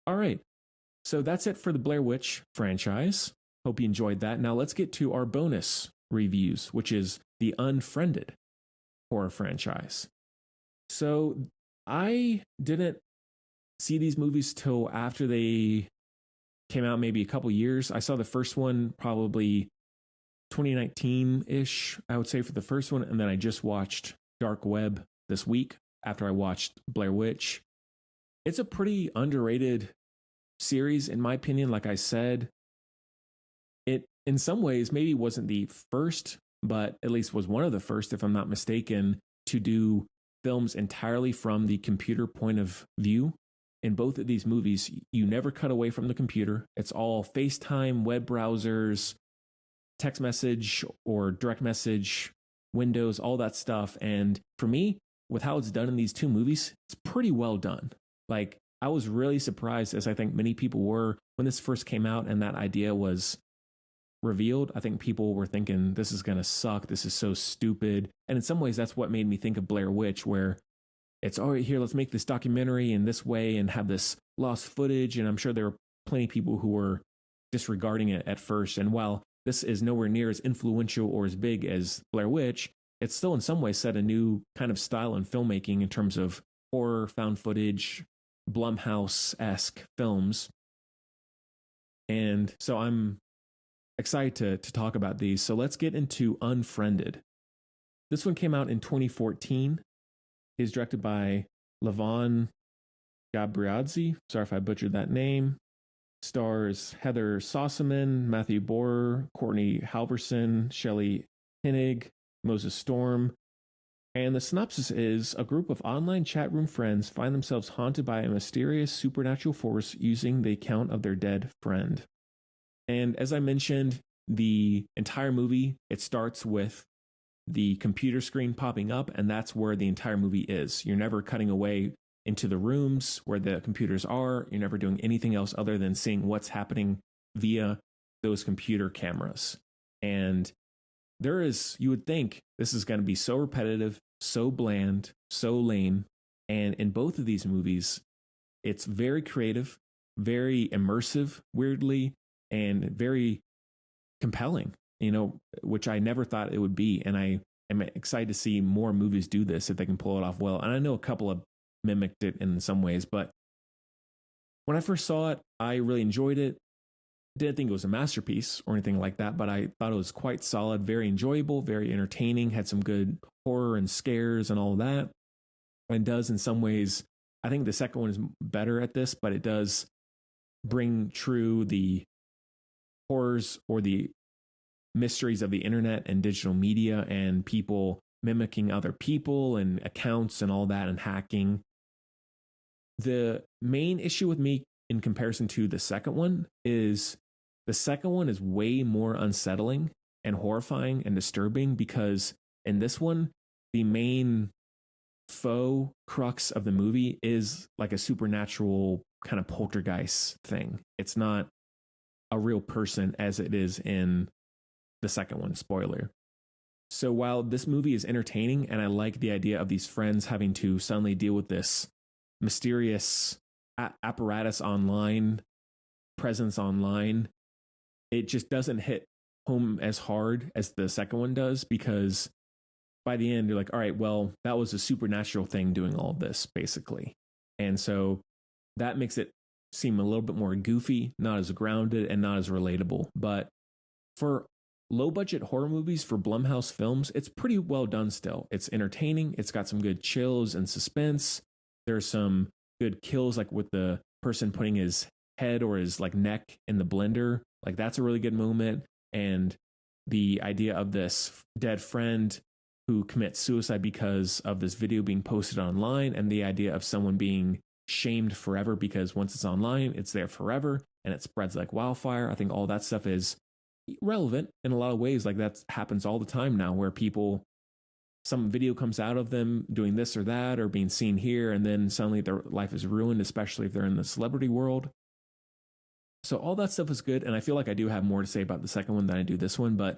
All right. So that's it for the Blair Witch franchise. Hope you enjoyed that. Now let's get to our bonus reviews, which is the Unfriended horror franchise. So I didn't see these movies till after they came out, maybe a couple years. I saw the first one probably 2019 ish, I would say, for the first one. And then I just watched Dark Web this week after I watched Blair Witch. It's a pretty underrated series, in my opinion. Like I said, it in some ways maybe wasn't the first, but at least was one of the first, if I'm not mistaken, to do films entirely from the computer point of view. In both of these movies, you never cut away from the computer. It's all FaceTime, web browsers, text message or direct message, Windows, all that stuff. And for me, with how it's done in these two movies, it's pretty well done. Like, I was really surprised, as I think many people were, when this first came out and that idea was revealed. I think people were thinking, this is going to suck. This is so stupid. And in some ways, that's what made me think of Blair Witch, where it's all right, here, let's make this documentary in this way and have this lost footage. And I'm sure there were plenty of people who were disregarding it at first. And while this is nowhere near as influential or as big as Blair Witch, it's still in some ways set a new kind of style in filmmaking in terms of horror, found footage, Blumhouse-esque films. And so I'm excited to talk about these. So let's get into Unfriended. This one came out in 2014. It's directed by Levon Gabriadze. Sorry if I butchered that name. Stars Heather Sossaman, Matthew Borer, Courtney Halverson, Shelley Hennig, Moses Storm. And the synopsis is a group of online chat room friends find themselves haunted by a mysterious supernatural force using the account of their dead friend. And as I mentioned, the entire movie, it starts with the computer screen popping up, and that's where the entire movie is. You're never cutting away into the rooms where the computers are. You're never doing anything else other than seeing what's happening via those computer cameras. And there is, you would think this is going to be so repetitive, so bland, so lame. And in both of these movies, it's very creative, very immersive, weirdly, and very compelling, which I never thought it would be. And I am excited to see more movies do this if they can pull it off well. And I know a couple have mimicked it in some ways, but when I first saw it, I really enjoyed it. Didn't think it was a masterpiece or anything like that, but I thought it was quite solid, very enjoyable, very entertaining, had some good horror and scares and all of that. And does in some ways, I think the second one is better at this, but it does bring true the horrors or the mysteries of the internet and digital media and people mimicking other people and accounts and all that and hacking. The main issue with me in comparison to the second one is the second one is way more unsettling and horrifying and disturbing, because in this one, the main faux crux of the movie is like a supernatural kind of poltergeist thing. It's not a real person as it is in the second one, spoiler. So while this movie is entertaining and I like the idea of these friends having to suddenly deal with this mysterious apparatus online, presence online, it just doesn't hit home as hard as the second one does, because by the end you're like, all right, well, that was a supernatural thing doing all of this basically. And so that makes it seem a little bit more goofy, not as grounded and not as relatable. But for low budget horror movies for Blumhouse Films, it's pretty well done still. It's entertaining. It's got some good chills and suspense. There's some good kills, like with the person putting his head or his like neck in the blender. Like that's a really good moment. And the idea of this dead friend who commits suicide because of this video being posted online, and the idea of someone being shamed forever because once it's online, it's there forever and it spreads like wildfire. I think all that stuff is relevant in a lot of ways. Like that happens all the time now, where people, some video comes out of them doing this or that or being seen here, and then suddenly their life is ruined, especially if they're in the celebrity world. So all that stuff is good, and I feel like I do have more to say about the second one than I do this one. But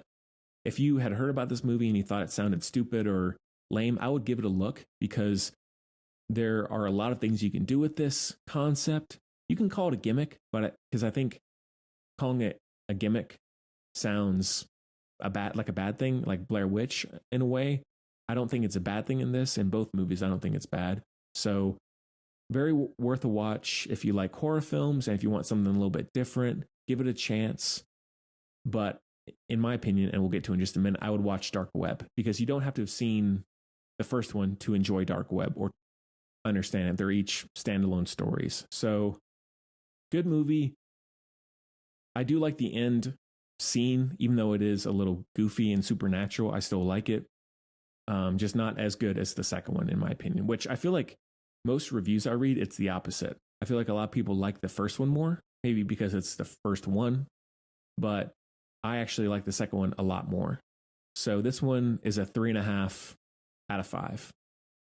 if you had heard about this movie and you thought it sounded stupid or lame, I would give it a look, because there are a lot of things you can do with this concept. You can call it a gimmick, but because I think calling it a gimmick sounds like a bad thing, like Blair Witch in a way. I don't think it's a bad thing in this. In both movies, I don't think it's bad. So very worth a watch if you like horror films and if you want something a little bit different. Give it a chance. But in my opinion, and we'll get to in just a minute, I would watch Dark Web because you don't have to have seen the first one to enjoy Dark Web or understand it. They're each standalone stories. So good movie. I do like the end scene, even though it is a little goofy and supernatural. I still like it. Just not as good as the second one, in my opinion, which I feel like most reviews I read, it's the opposite. I feel like a lot of people like the first one more, maybe because it's the first one, but I actually like the second one a lot more. So this one is a 3.5 out of 5.